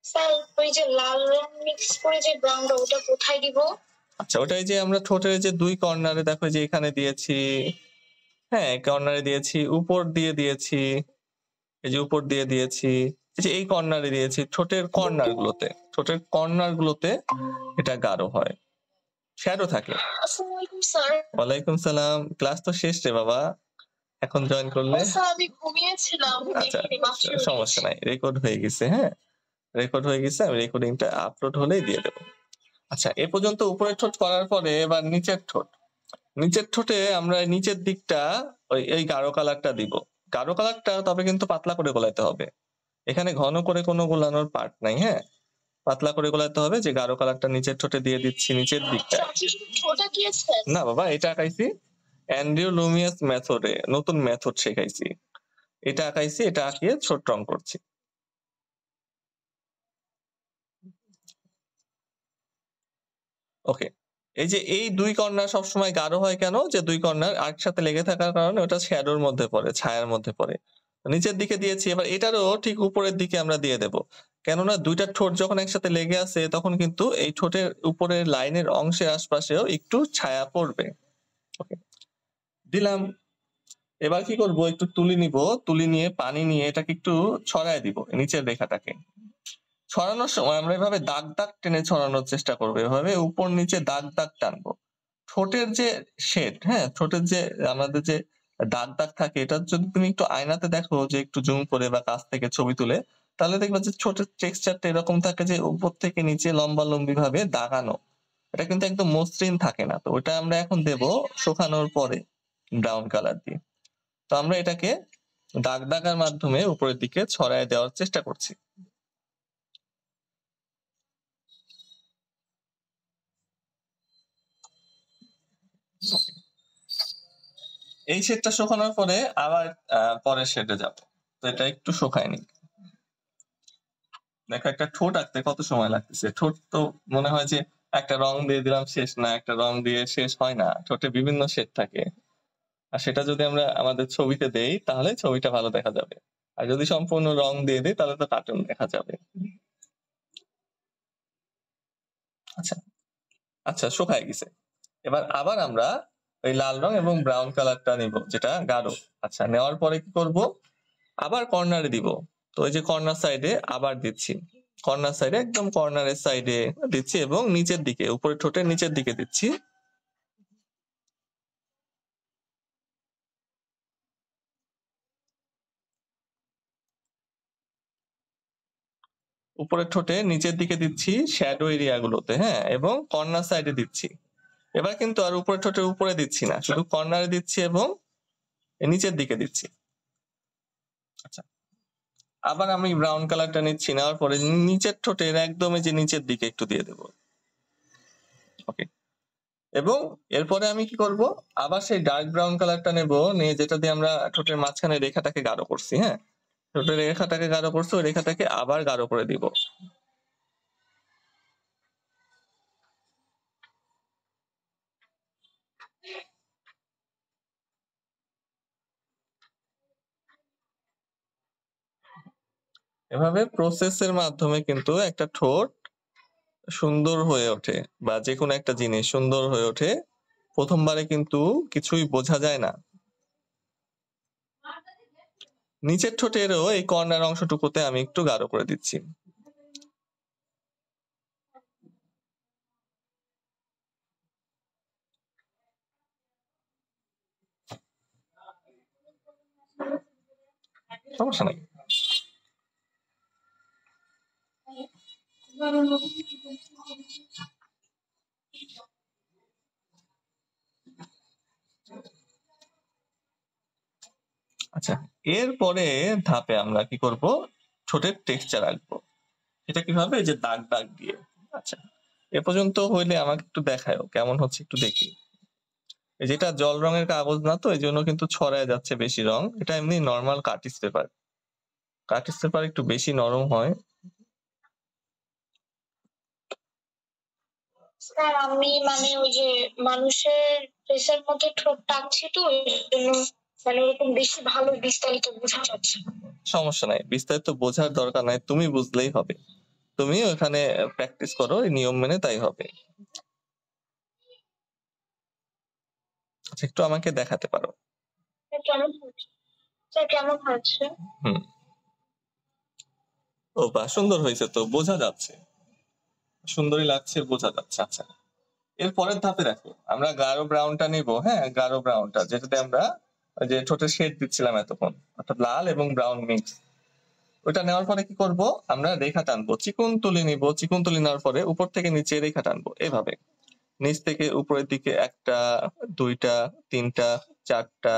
স্যার ওই যে লাল রং মিক্স করে যে ব্রাউনটা ওটা কোথায় দিব? আচ্ছা, ওটাই যে আমরা ঠোঁটের যে দুই কর্নারে দেখো যে এখানে দিয়েছি, হ্যাঁ কর্নারে দিয়েছি, উপর দিয়ে দিয়েছি, এই যে উপর দিয়ে দিয়েছি, এই যে এই কর্নারে দিয়েছি, ঠোঁটের কর্নার গুলোতে, ঠোঁটের কর্নার গুলোতে এটা গাঢ় হয়, শ্যাডো থাকে। আসসালামু আলাইকুম স্যার। ওয়ালাইকুম সালাম। ক্লাস তো শেষ রে বাবা, এখন জয়েন করলে? স্যার আমি ঘুমিয়েছিলাম, আচ্ছা, দেখিনি মাত্র সমস্যা নাই, রেকর্ড হয়ে গেছে। হ্যাঁ, রেকর্ড হয়ে গেছে, আমি রেকর্ডিংটা আপলোড হলেই দিয়ে দেবো। আচ্ছা, এ পর্যন্ত উপরের ঠোঁট করার পরে এবার নিচের ঠোঁট। নিচের ঠোঁটে আমরা নিচের দিকটা এই গাঢ় কালারটা দিব। গাঢ় কালারটা তবে কিন্তু পাতলা করে গোলাইতে হবে, এখানে ঘন করে কোনো গোলানোর পার্ট নাই। হ্যাঁ, পাতলা করে গোলাতে হবে। যে গাঢ় কালারটা নিচের ঠোঁটে দিয়ে দিচ্ছি, নিচের দিকটা। ওটা কি আছে? না বাবা, এটা আঁকাইছি অ্যান্ড্রিউ লুমিয়াস মেথডে, নতুন মেথড শেখাইছি, এটা আঁকাইছি, এটা আঁকিয়ে ছোট রং করছি। ওকে, এই যে এই দুই কর্নার সবসময় গাঢ় হয় কেন, যে দুই কর্নার একসাথে লেগে থাকার কারণে ওটা শ্যাডোর মধ্যে পড়ে, ছায়ার মধ্যে পড়ে। নিচের দিকে দিয়েছি, এবার এটারও ঠিক উপরের দিকে আমরা দিয়ে দেব, কেননা দুইটা ঠোঁট যখন একসাথে লেগে আছে তখন কিন্তু এই ঠোঁটের উপরের লাইনের অংশের আশপাশেও একটু ছায়া পড়বে। ওকে, দিলাম। এবার কি করব, একটু তুলি নিব, তুলি নিয়ে পানি নিয়ে এটাকে একটু ছড়ায় দিব নিচের রেখাটাকে। ছড়ানোর সময় আমরা এভাবে দাগ দাগ টেনে ছড়ানোর চেষ্টা করবো, এভাবে উপর নিচে দাগ দাগ টানবো। ঠোঁটের যে শেড, হ্যাঁ ঠোঁটের যে আমাদের যে দাগ দাগ থাকে, এটা যদি তুমি একটু আয়নাতে দেখো, যে একটু জুম করে বা কাছ থেকে ছবি তুলে, তাহলে দেখবা যে ঠোঁটের টেক্সচারটা এরকম থাকে যে উপর থেকে নিচে লম্বা লম্বি ভাবে দাগানো, এটা কিন্তু একদম মসৃণ থাকে না। তো ওটা আমরা এখন দেব শুকানোর পরে ব্রাউন কালার দিয়ে। তো আমরা এটাকে দাগ দাগার মাধ্যমে উপরের দিকে ছড়ায় দেওয়ার চেষ্টা করছি। এই শেডটা শুকানোর পরে আবার পরের শেডে যাব। তো এটা একটু শুকায়নি। দেখো, একটা ঠোঁট আঁকতে কত সময় লাগতেছে। ঠোঁট তো মনে হয় যে একটা রং দিয়ে দিলাম শেষ, না একটা রং দিয়ে শেষ হয় না, ঠোঁটে বিভিন্ন শেড থাকে। আর সেটা যদি আমরা আমাদের ছবিতে দেই তাহলে ছবিটা ভালো দেখা যাবে, আর যদি সম্পূর্ণ রং দিয়ে দিই তাহলে তো কার্টুন দেখা যাবে। আচ্ছা আচ্ছা, শুকায় গেছে। এবার আবার আমরা ওই লাল রং এবং ব্রাউন কালারটা নিব, যেটা গাঢ়। আচ্ছা, নেওয়ার পরে কি করব, আবার কর্নারে দিব। তো ওই যে কর্নার সাইডে আবার দিচ্ছি, কর্নার সাইডে একদম কর্নারের সাইডে দিচ্ছি, এবং নিচের দিকে, উপরে ঠোঁটের নিচের দিকে দিচ্ছি। উপরের ঠোঁটে নিচের দিকে দিচ্ছি শ্যাডো এরিয়া গুলোতে, হ্যাঁ, এবং কর্নার সাইডে দিচ্ছি। এবার কিন্তু আর উপরের ঠোঁটের উপরে দিচ্ছি না, শুধু কর্নারে দিচ্ছি এবং নিচের দিকে দিচ্ছি। আচ্ছা, আবার আমি ব্রাউন কালারটা নিচ্ছি, নেওয়ার পরে নিচের ঠোঁটের একদমই যে নিচের দিকে একটু দিয়ে দেবো। ওকে, এবং এরপরে আমি কি করব, আবার সেই ডার্ক ব্রাউন কালারটা নেব, নিয়ে যেটা দিয়ে আমরা ঠোঁটের মাঝখানে রেখাটাকে গাঢ় করছি, হ্যাঁ ঠোঁটের রেখাটাকে গাঢ় করছি, ওই রেখাটাকে আবার গাঢ় করে দিব। এভাবে প্রসেসের মাধ্যমে কিন্তু একটা ঠোঁট সুন্দর হয়ে ওঠে, বা যে কোনো একটা জিনিস সুন্দর হয়ে ওঠে। প্রথমবারে কিন্তু কিছুই বোঝা যায় না। নিচের ঠোঁটেরও এই কর্নার অংশটুকুতে আমি একটু গাঢ় করে দিচ্ছি। সমস্যা নাই। আচ্ছা, এরপরে ধাপে আমরা কি করব, ঠোঁটের টেক্সচার আঁকবো। এটা কিভাবে, এই যে দাগ দাগ দিয়ে। আচ্ছা, এ পর্যন্ত হইলে আমাকে একটু দেখাও কেমন হচ্ছে, একটু দেখি। যেটা জল রঙের কাগজ না, তো এই জন্য কিন্তু ছড়ায় যাচ্ছে বেশি রং। এটা এমনি normal cartridge paper. Cartridge paper একটু বেশি নরম হয়। স্যার আমি মানে ওই যে মানুষের ফেসের মধ্যে ঠোঁটটা আঁকছি, তো এই জন্য মানে ওরকম বেশি ভালো বিস্তারিত বোঝা যাচ্ছে না। সমস্যা নাই, বিস্তারিত বোঝার দরকার নাই, তুমি বুঝলেই হবে। তুমি ওখানে প্র্যাকটিস করো, এই নিয়ম মেনে, তাই হবে। আচ্ছা, একটু আমাকে দেখাতে পারো। কেমন হচ্ছে স্যার, কেমন হচ্ছে? হুম, ও বা সুন্দর হয়েছে, তো বোঝা যাচ্ছে, সুন্দরই লাগছে, বোঝা যাচ্ছে। আচ্ছা, এর পরের ধাপে দেখো, আমরা গাঢ় ব্রাউনটা নিব। হ্যাঁ, গাঢ় ব্রাউনটা, যেটাতে আমরা ওই যে ঠোঁটের শেড দিচ্ছিলাম এতক্ষণ, অর্থাৎ লাল এবং ব্রাউন মিক্স। ওটা নেওয়ার পরে কি করব, আমরা রেখা টানবো, চিকন তুলি নিব। চিকন তুলি নেওয়ার পরে উপর থেকে নিচে রেখা টানবো, এভাবে নিচ থেকে উপরের দিকে 1টা 2টা 3টা 4টা।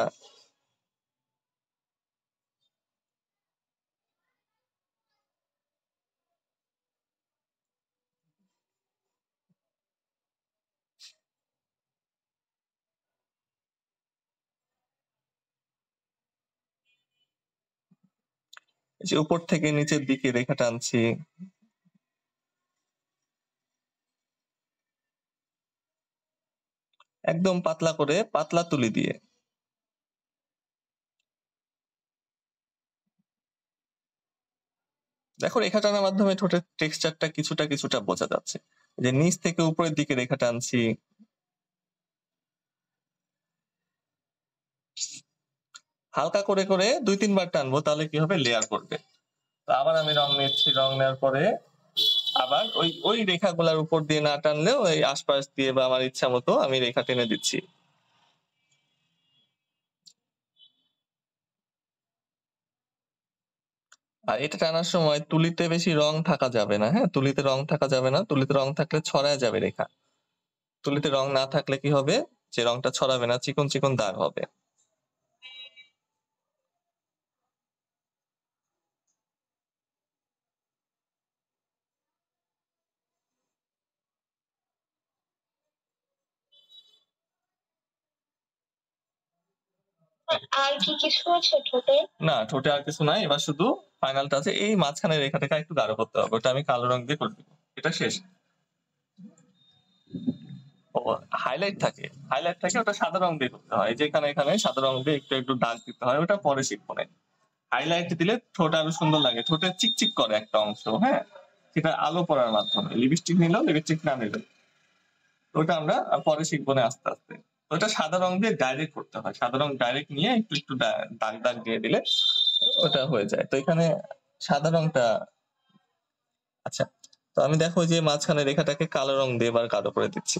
এই যে উপর থেকে নিচের দিকে রেখা টানছি। একদম পাতলা করে, পাতলা তুলি দিয়ে। দেখো, রেখা টানার মাধ্যমে ঠোঁটের টেক্সচারটা কিছুটা কিছুটা বোঝা যাচ্ছে। যে নিচ থেকে উপরের দিকে রেখা টানছি। হালকা করে করে 2-3 বার টানবো, তাহলে কি হবে, লেয়ার করবে। তো আবার আমি রং নিচ্ছি, রং নেওয়ার পরে আবার ওই ওই রেখাগুলোর উপর দিয়ে না টানলেও ওই আশপাশ দিয়ে বা আমার ইচ্ছা মতো আমি রেখা টেনে দিচ্ছি। আর এটা টানার সময় তুলিতে বেশি রং থাকা যাবে না। হ্যাঁ, তুলিতে রং থাকা যাবে না, তুলিতে রং থাকলে ছড়ায় যাবে রেখা। তুলিতে রং না থাকলে কি হবে, যে রংটা ছড়াবে না, চিকন চিকন দাগ হবে। আর কি কিছু আছে ঠোঁটে? না, ঠোঁটে আর কিছু নাই, এবার শুধু ফাইনালটা আছে, এই মাঝখানে রেখাটাকে একটু গাঢ় করতে হবে। ওটা আমি কালো রং দিয়ে করে দিব, এটা শেষ। ও, হাইলাইট থাকে, হাইলাইট থাকে, ওটা সাদা রং দিয়ে করতে হয়। যেখানে এখানে সাদা রং দিয়ে একটু একটু দাগ দিতে হয়, ওটা পরে শিখবো না। হাইলাইট দিলে ঠোঁট আরো সুন্দর লাগে, ঠোঁটে চিকচিক করে একটা অংশ। হ্যাঁ, সেটা আলো পড়ার মাধ্যমে। লিপস্টিক নিলেও, লিপস্টিক না নিলেও, ওটা আমরা পরে শিখবো না আস্তে আস্তে। ওটা সাদা রং দিয়ে ডাইরেক্ট করতে হয়, সাদা রং ডাইরেক্ট নিয়ে একটু একটু দাগ দাগ দিয়ে দিলে ওটা হয়ে যায়। তো এখানে সাদা রংটা, আচ্ছা, তো আমি দেখো যে মাঝখানে রেখাটাকে কালো রং দিয়ে এবার গাঢ় করে দিচ্ছি,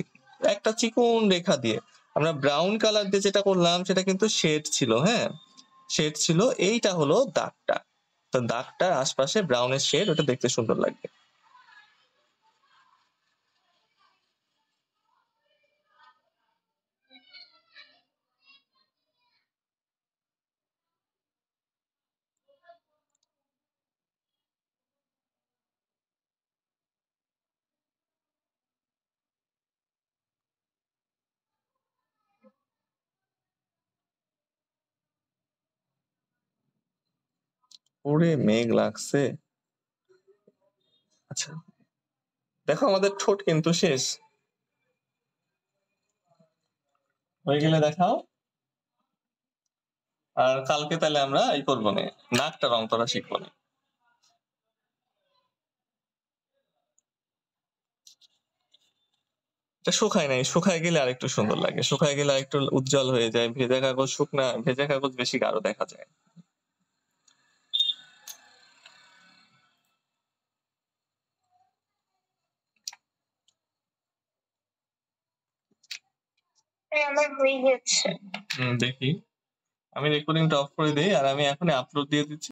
একটা চিকন রেখা দিয়ে। আমরা ব্রাউন কালার দিয়ে যেটা করলাম সেটা কিন্তু শেড ছিল। হ্যাঁ, শেড ছিল, এইটা হলো দাগটা। তো দাগটার আশপাশে ব্রাউনের শেড, ওটা দেখতে সুন্দর লাগবে। ওরে মেঘ লাগছে। আচ্ছা, দেখো আমাদের ঠোঁট কিন্তু শেষ হয়ে গেলে দেখাও। আর কালকে তাহলে আমরা এই করবো না, নাকটা রং করা শিখবো না। এটা শুকায় নাই, শুকায় গেলে আরেকটু সুন্দর লাগে, শুকায় গেলে আরেকটু উজ্জ্বল হয়ে যায়। ভেজা কাগজ ভেজা কাগজ বেশি গাঢ় দেখা যায়। আমার হয়ে গেছে। দেখি আমি রেকর্ডিংটা অফ করে দেই আর আমি এখনই আপলোড দিয়ে দিচ্ছি।